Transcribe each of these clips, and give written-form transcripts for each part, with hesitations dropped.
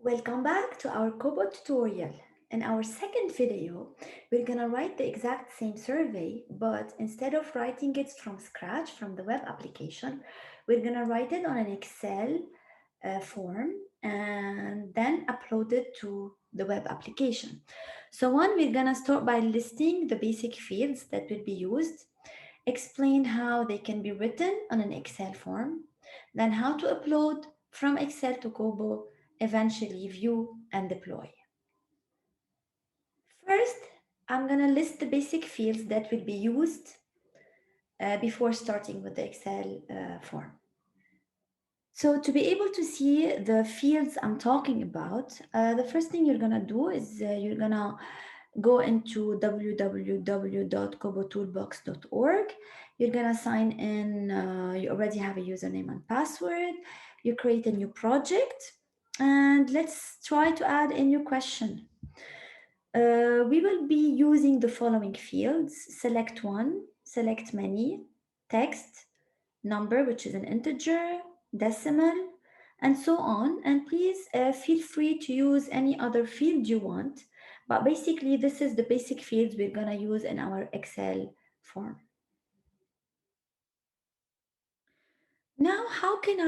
Welcome back to our KOBO tutorial. In our second video, we're gonna write the exact same survey, but instead of writing it from scratch from the web application, we're gonna write it on an Excel form and then upload it to the web application. So we're gonna start by listing the basic fields that will be used, explain how they can be written on an Excel form, then how to upload from Excel to KOBO, eventually view and deploy. First, I'm gonna list the basic fields that will be used before starting with the Excel form. So to be able to see the fields I'm talking about, the first thing you're gonna do is you're gonna go into www.kobotoolbox.org. You're gonna sign in, you already have a username and password. You create a new project and let's try to add a new question. We will be using the following fields: select one, select many, text, number, which is an integer, decimal, and so on. And please feel free to use any other field you want. But basically, this is the basic fields we're gonna use in our Excel form. Now, how can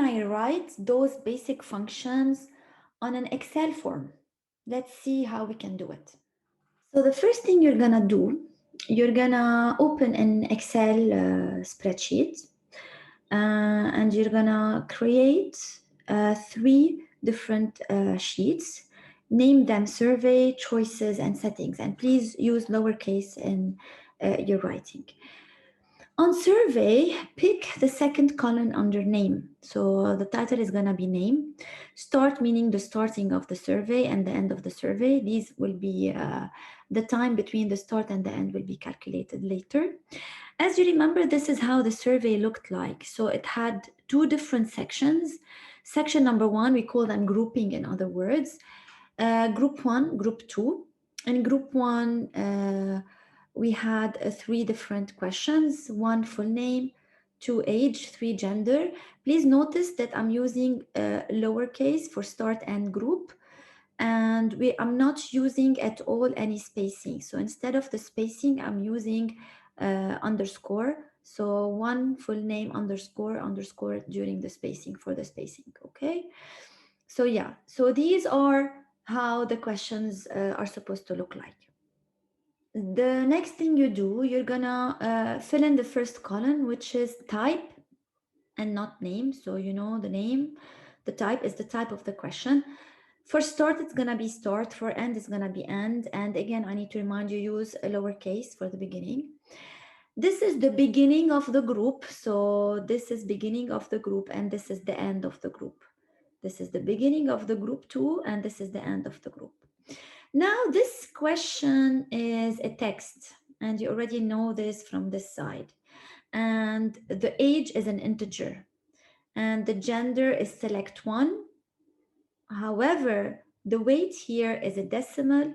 I write those basic functions on an Excel form? Let's see how we can do it. So the first thing you're gonna do, you're gonna open an Excel spreadsheet and you're gonna create three different sheets. Name them survey, choices, and settings. And please use lowercase in your writing. On survey, pick the second column under name. So the title is gonna be name. Start meaning the starting of the survey and the end of the survey. These will be the time between the start and the end will be calculated later. As you remember, this is how the survey looked like. So it had two different sections. Section number one, we call them grouping, in other words. Group one, group two. In group one, we had three different questions: one full name, two age, three gender. Please notice that I'm using lowercase for start and group, and I'm not using at all any spacing. So instead of the spacing, I'm using underscore. So one full name underscore underscore during the spacing for the spacing. Okay. So yeah, so these are how the questions are supposed to look like. The next thing you do, you're gonna fill in the first column, which is type and not name. So you know the name, the type is the type of the question. For start, it's gonna be start. For end, it's gonna be end. And again, I need to remind you, use a lowercase for the beginning. This is the beginning of the group. So this is beginning of the group and this is the end of the group. This is the beginning of the group too, and this is the end of the group. Now, this question is a text, and you already know this from this side. And the age is an integer, and the gender is select one. However, the weight here is a decimal,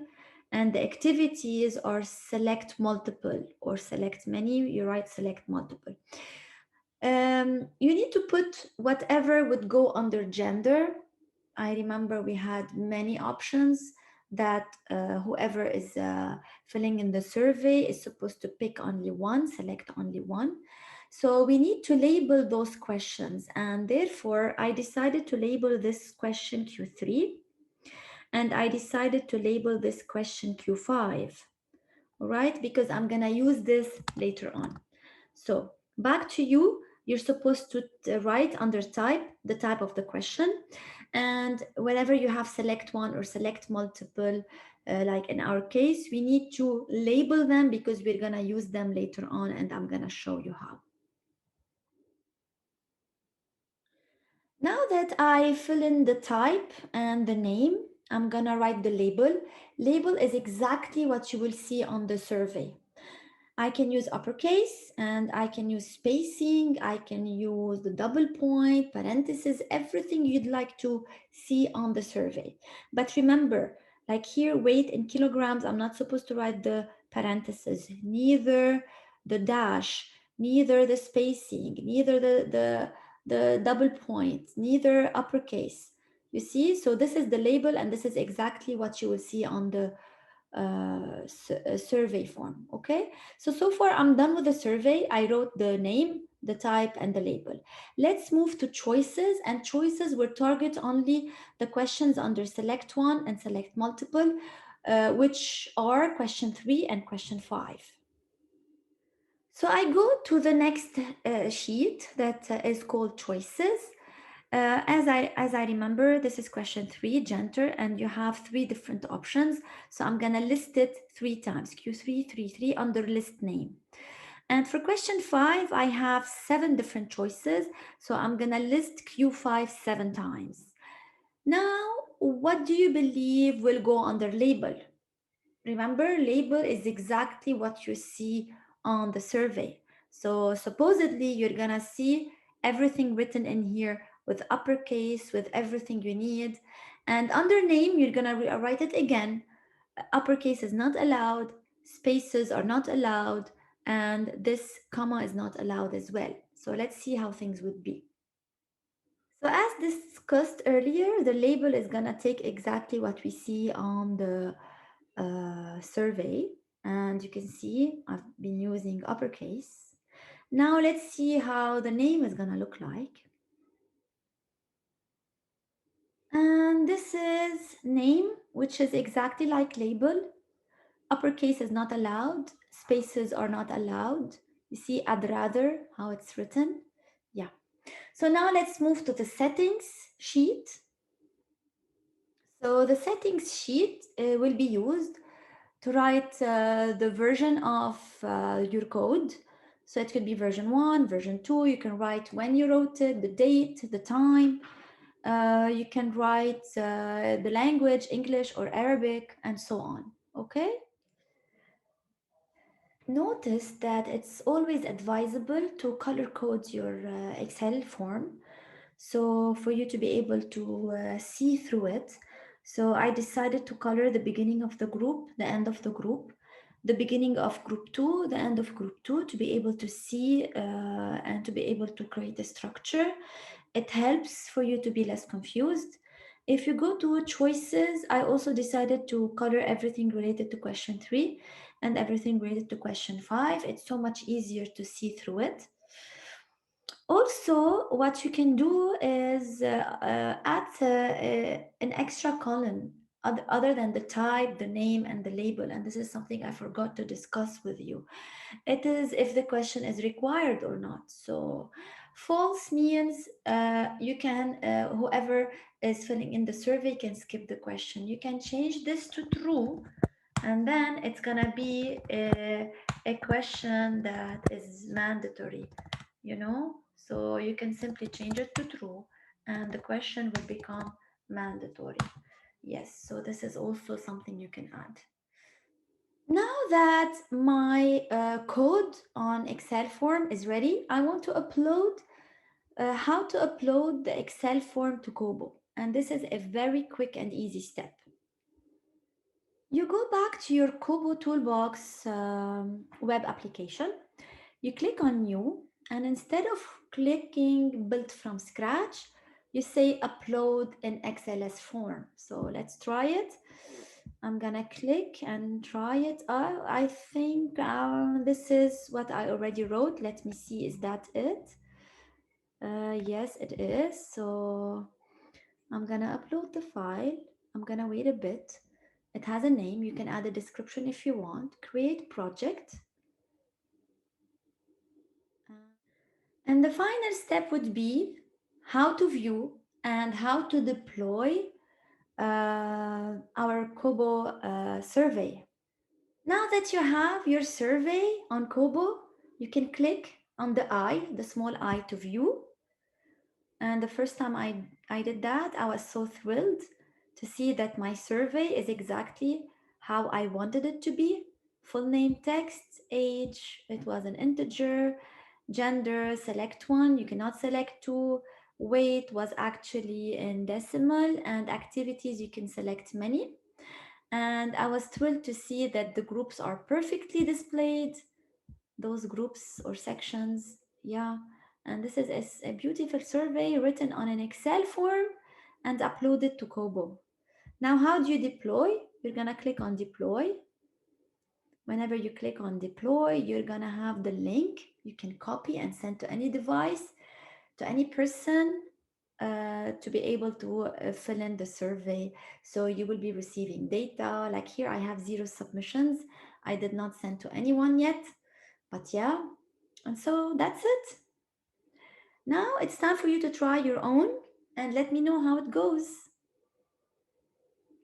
and the activities are select multiple or select many. You write select multiple. You need to put whatever would go under gender. I remember we had many options that whoever is filling in the survey is supposed to pick only one, select only one. So we need to label those questions, and therefore I decided to label this question Q3 and I decided to label this question Q5, all right, because I'm gonna use this later on. So back to you. You're supposed to write under type the type of the question, and whenever you have select one or select multiple, like in our case, we need to label them because we're gonna use them later on, and I'm gonna show you how. Now that I fill in the type and the name, I'm gonna write the label. Label is exactly what you will see on the survey. I can use uppercase and I can use spacing. I can use the double point, parentheses, everything you'd like to see on the survey. But remember, like here, weight in kilograms, I'm not supposed to write the parentheses, neither the dash, neither the spacing, neither the double point, neither uppercase. You see, so this is the label, and this is exactly what you will see on the survey form. Okay, so far I'm done with the survey. I wrote the name, the type, and the label. Let's move to choices, and choices will target only the questions under select one and select multiple, which are question 3 and question 5. So I go to the next sheet that is called choices. As I remember, this is question 3, gender, and you have 3 different options. So I'm gonna list it 3 times, Q333 under list name. And for question 5, I have 7 different choices. So I'm gonna list Q5 7 times. Now, what do you believe will go under label? Remember, label is exactly what you see on the survey. So supposedly you're gonna see everything written in here with uppercase, with everything you need. And under name, you're gonna write it again. Uppercase is not allowed, spaces are not allowed, and this comma is not allowed as well. So let's see how things would be. So as discussed earlier, the label is gonna take exactly what we see on the survey, and you can see I've been using uppercase. Now let's see how the name is gonna look like. And this is name, which is exactly like label. Uppercase is not allowed, spaces are not allowed. You see, I'd rather how it's written. Yeah. So now let's move to the settings sheet. So the settings sheet will be used to write the version of your code. So it could be version 1, version 2. You can write when you wrote it, the date, the time. You can write the language, English or Arabic, and so on. Okay? Notice that it's always advisable to color code your Excel form, so for you to be able to see through it. So I decided to color the beginning of the group, the end of the group, the beginning of group 2, the end of group 2, to be able to see and to be able to create a structure. It helps for you to be less confused. If you go to choices, I also decided to color everything related to question 3 and everything related to question 5. It's so much easier to see through it. Also, what you can do is add an extra column other than the type, the name, and the label. And this is something I forgot to discuss with you. It is if the question is required or not. So, false means you can, whoever is filling in the survey can skip the question. You can change this to true, and then it's gonna be a question that is mandatory, you know, so you can simply change it to true and the question will become mandatory. Yes, so this is also something you can add. Now that my code on Excel form is ready, I want to upload how to upload the Excel form to KOBO, and this is a very quick and easy step. You go back to your KOBO Toolbox web application. You click on New, and instead of clicking Build from Scratch, you say Upload in XLS form. So let's try it. I'm gonna click and try it. I think this is what I already wrote. Let me see, is that it? Yes, it is. So I'm gonna upload the file. I'm gonna wait a bit. It has a name. You can add a description if you want. Create project. And the final step would be how to view and how to deploy our KOBO survey. Now that you have your survey on KOBO, you can click on the eye, the small eye to view. And the first time I did that, I was so thrilled to see that my survey is exactly how I wanted it to be. Full name text, age, it was an integer, gender, select one, you cannot select two, weight was actually in decimal, and activities, you can select many. And I was thrilled to see that the groups are perfectly displayed, those groups or sections. Yeah, and this is a beautiful survey written on an Excel form, and upload it to Kobo. Now, how do you deploy? You're gonna click on deploy. Whenever you click on deploy, you're gonna have the link. You can copy and send to any device, to any person, to be able to fill in the survey. So you will be receiving data. Like here, I have 0 submissions. I did not send to anyone yet, but yeah. And so that's it. Now it's time for you to try your own and let me know how it goes.